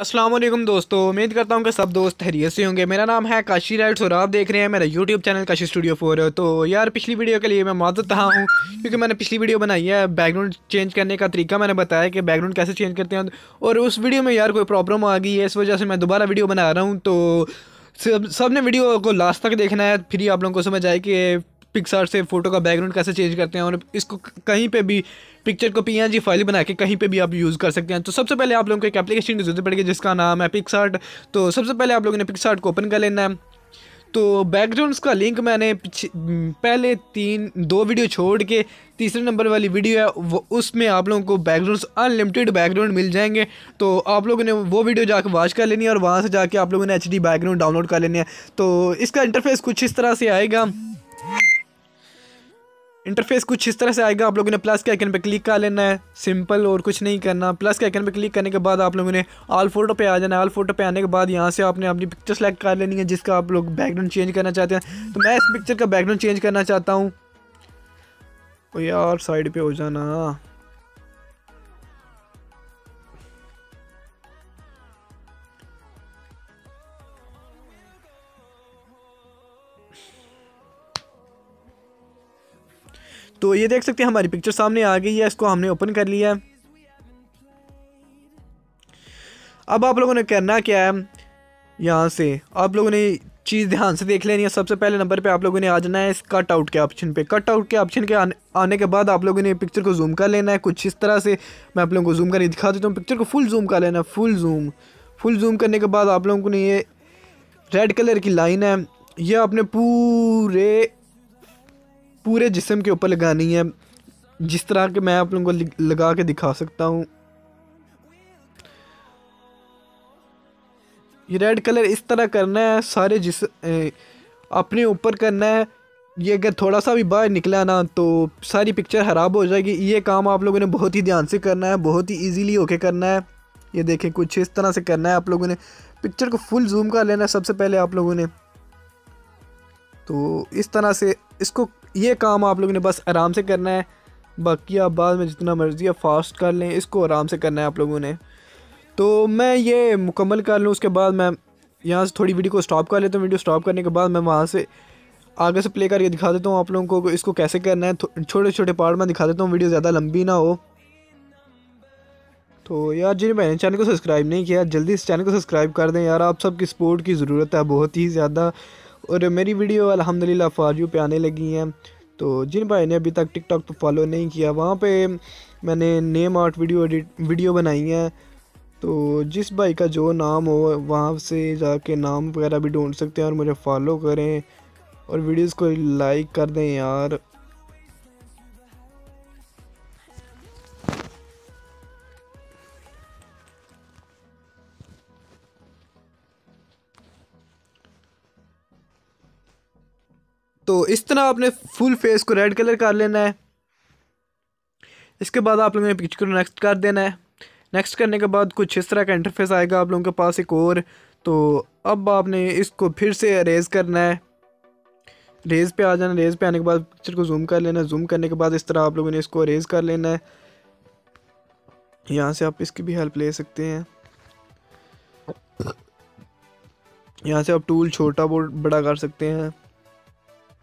अस्सलाम वालेकुम दोस्तों, उम्मीद करता हूँ कि सब दोस्त खैरियत से होंगे। मेरा नाम है काशी राइट्स और आप देख रहे हैं मेरा यूट्यूब चैनल काशी स्टूडियो 4। तो यार पिछली वीडियो के लिए मैं माज़रत चाहा हूँ क्योंकि मैंने पिछली वीडियो बनाई है, बैकग्राउंड चेंज करने का तरीका मैंने बताया कि बैकग्राउंड कैसे चेंज करते हैं, और उस वीडियो में यार कोई प्रॉब्लम आ गई है, इस वजह से मैं दोबारा वीडियो बना रहा हूँ। तो सब ने वीडियो को लास्ट तक देखना है, फिर ही आप लोगों को समझ आए कि पिक्सार्ट से फ़ोटो का बैकग्राउंड कैसे चेंज करते हैं, और इसको कहीं पे भी पिक्चर को पीएनजी फाइल बना के कहीं पे भी आप यूज़ कर सकते हैं। तो सबसे पहले आप लोगों को एक एप्लीकेशन की जरूरत पड़ेगी जिसका नाम है पिक्सार्ट। तो सबसे पहले आप लोगों ने पिक्सार्ट को ओपन कर लेना है। तो बैकग्राउंड्स का लिंक मैंने पहले दो वीडियो छोड़ के तीसरे नंबर वाली वीडियो है वो, उसमें आप लोगों को बैकग्राउंड्स अनलिमिटेड बैकग्राउंड मिल जाएंगे। तो आप लोगों ने वो वीडियो जाकर वॉच कर लेनी है और वहाँ से जाके आप लोगों ने एचडी बैकग्राउंड डाउनलोड कर लेनी है। तो इसका इंटरफेस कुछ इस तरह से आएगा। आप लोगों ने प्लस के आइकन पे क्लिक कर लेना है, सिंपल, और कुछ नहीं करना। प्लस के आइकन पे क्लिक करने के बाद आप लोगों ने ऑल फोटो पे आ जाना है। ऑल फोटो पे आने के बाद यहाँ से आपने अपनी पिक्चर सेलेक्ट कर लेनी है जिसका आप लोग बैकग्राउंड चेंज करना चाहते हैं। तो मैं इस पिक्चर का बैकग्राउंड चेंज करना चाहता हूँ। तो यार साइड पे हो जाना। तो ये देख सकते हैं हमारी पिक्चर सामने आ गई है, इसको हमने ओपन कर लिया है। अब आप लोगों ने करना क्या है, यहाँ से आप लोगों ने चीज़ ध्यान से देख लेनी है। सबसे पहले नंबर पे आप लोगों ने आ जाना है इस कट आउट के ऑप्शन पे। कट आउट के ऑप्शन के आने के बाद आप लोगों ने पिक्चर को जूम कर लेना है कुछ इस तरह से। मैं आप लोगों को जूम करके दिखा देता हूँ। पिक्चर को फुल जूम कर लेना है, फुल जूम करने के बाद आप लोगों ने ये रेड कलर की लाइन है, ये आपने पूरे जिस्म के ऊपर लगानी है, जिस तरह के मैं आप लोगों को लगा के दिखा सकता हूँ। ये रेड कलर इस तरह करना है, सारे अपने ऊपर करना है। ये अगर थोड़ा सा भी बाहर निकला ना तो सारी पिक्चर ख़राब हो जाएगी। ये काम आप लोगों ने बहुत ही ध्यान से करना है, बहुत ही इजीली होके करना है। ये देखें कुछ इस तरह से करना है। आप लोगों ने पिक्चर को फुल जूम कर लेना है सबसे पहले आप लोगों ने। तो इस तरह से ये काम आप लोगों ने बस आराम से करना है। बाकी आप बाद में जितना मर्ज़ी आप फास्ट कर लें, इसको आराम से करना है आप लोगों ने। तो मैं ये मुकम्मल कर लूँ, उसके बाद मैं यहाँ से थोड़ी वीडियो को स्टॉप कर लेता हूँ। वीडियो स्टॉप करने के बाद मैं वहाँ से आगे से प्ले करके दिखा देता हूँ आप लोगों को इसको कैसे करना है। छोटे छोटे पार्ट में दिखा देता हूँ, वीडियो ज़्यादा लंबी ना हो। तो यार जिन मैंने चैनल को सब्सक्राइब नहीं किया, जल्दी इस चैनल को सब्सक्राइब कर दें यार, आप सबकी सपोर्ट की ज़रूरत है बहुत ही ज़्यादा। और मेरी वीडियो अल्हम्दुलिल्लाह फॉर यू पे आने लगी हैं। तो जिन भाई ने अभी तक टिकटॉक पे फॉलो नहीं किया, वहाँ पे मैंने नेम आर्ट वीडियो बनाई है। तो जिस भाई का जो नाम हो वहाँ से जाके नाम वगैरह भी ढूंढ सकते हैं और मुझे फॉलो करें और वीडियोस को लाइक कर दें यार। तो इस तरह आपने फुल फेस को रेड कलर कर लेना है। इसके बाद आप लोगों ने पिक्चर को नेक्स्ट कर देना है। नेक्स्ट करने के बाद कुछ इस तरह का इंटरफेस आएगा आप लोगों के पास एक और। तो अब आपने इसको फिर से अरेज करना है। रेज पे आ जाना, रेज पे आने के बाद पिक्चर को जूम कर लेना। जूम करने के बाद इस तरह आप लोगों ने इसको अरेज कर लेना है। यहाँ से आप इसकी भी हेल्प ले सकते हैं। यहाँ से आप टूल छोटा बड़ा कर सकते हैं।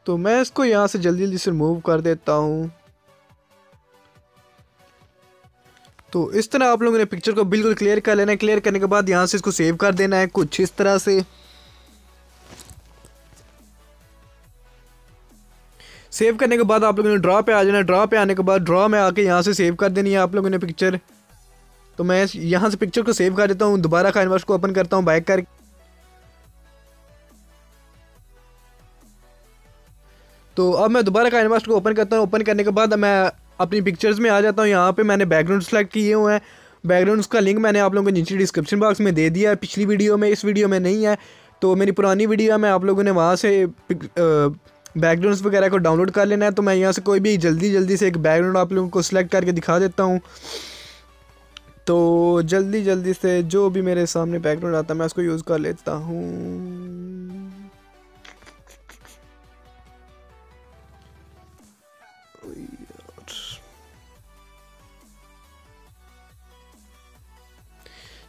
तो मैं इसको यहाँ से जल्दी जल्दी से रिमूव कर देता हूँ। तो इस तरह आप लोगों ने पिक्चर को बिल्कुल क्लियर कर लेना है। क्लियर करने के बाद यहाँ से इसको सेव कर देना है कुछ इस तरह से। सेव करने के बाद आप लोगों ने ड्रॉ पे आ जाना है। ड्रॉ पे आने के बाद ड्रॉ में आके यहाँ से सेव कर देनी है आप लोगों ने पिक्चर। तो मैं यहाँ से पिक्चर को सेव कर देता हूँ, दोबारा कैनवास को ओपन करता हूँ बैक कर। तो अब मैं दोबारा कैनवास को ओपन करता हूँ। ओपन करने के बाद मैं अपनी पिक्चर्स में आ जाता हूँ। यहाँ पे मैंने बैकग्राउंड सेलेक्ट किए हुए हैं। बैकग्राउंड्स का लिंक मैंने आप लोगों को नीचे डिस्क्रिप्शन बॉक्स में दे दिया है, पिछली वीडियो में, इस वीडियो में नहीं है। तो मेरी पुरानी वीडियो में आप लोगों ने वहाँ से बैकग्राउंड्स वगैरह को डाउनलोड कर लेना है। तो मैं यहाँ से कोई भी जल्दी जल्दी से एक बैकग्राउंड आप लोगों को सिलेक्ट करके दिखा देता हूँ। तो जल्दी जल्दी से जो भी मेरे सामने बैकग्राउंड आता है मैं उसको यूज़ कर लेता हूँ।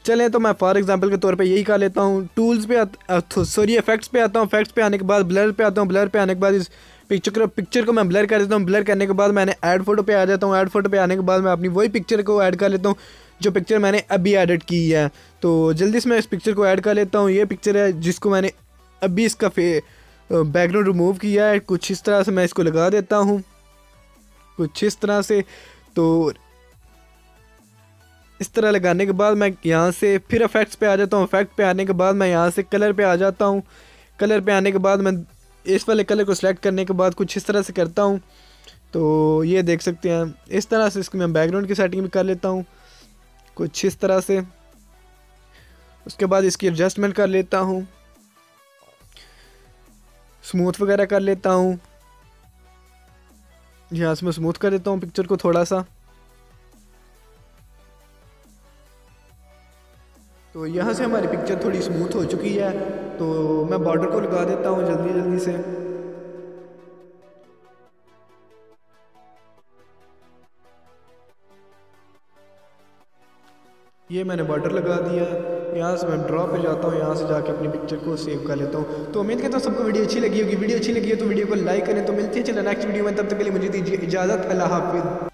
चलें तो मैं फॉर एग्जांपल के तौर पे यही कर लेता हूँ। टूल्स पे सॉरी इफेक्ट्स पे आता हूँ। इफेक्ट्स पे आने के बाद ब्लर पे आता हूँ। ब्लर पे आने के बाद इस पिक्चर को मैं ब्लर कर देता हूँ। ब्लर करने के बाद मैंने ऐड फोटो पे आ जाता हूँ। ऐड फोटो पे आने के बाद मैं अपनी वही पिक्चर को ऐड कर लेता हूँ जो पिक्चर मैंने अभी एडिट की है। तो जल्दी से मैं इस पिक्चर को ऐड कर लेता हूँ। ये पिक्चर है जिसको मैंने अभी इसका बैकग्राउंड रिमूव किया है। कुछ इस तरह से मैं इसको लगा देता हूँ, कुछ इस तरह से। तो इस तरह लगाने के बाद मैं यहाँ से फिर इफेक्ट्स पे आ जाता हूँ। इफेक्ट पे आने के बाद मैं यहाँ से कलर पे आ जाता हूँ। कलर पे आने के बाद मैं इस वाले कलर को सिलेक्ट करने के बाद कुछ इस तरह से करता हूँ। तो ये देख सकते हैं इस तरह से इसकी मैं बैकग्राउंड की सेटिंग भी कर लेता हूँ कुछ इस तरह से। उसके बाद इसकी एडजस्टमेंट कर लेता हूँ, स्मूथ वगैरह कर लेता हूँ। यहाँ से मैं स्मूथ कर देता हूँ पिक्चर को थोड़ा सा। तो यहाँ से हमारी पिक्चर थोड़ी स्मूथ हो चुकी है। तो मैं बॉर्डर को लगा देता हूँ जल्दी जल्दी से। ये मैंने बॉर्डर लगा दिया है। यहाँ से मैं ड्रॉ पे जाता हूँ, यहाँ से जाके अपनी पिक्चर को सेव कर लेता हूँ। तो उम्मीद करता हूँ सबको वीडियो अच्छी लगी होगी। वीडियो अच्छी लगी है तो वीडियो को लाइक करें। तो मिलती है चलो नेक्स्ट वीडियो में, तब तक के लिए मुझे दीजिए इजाज़त। अल्लाह हाफिज़।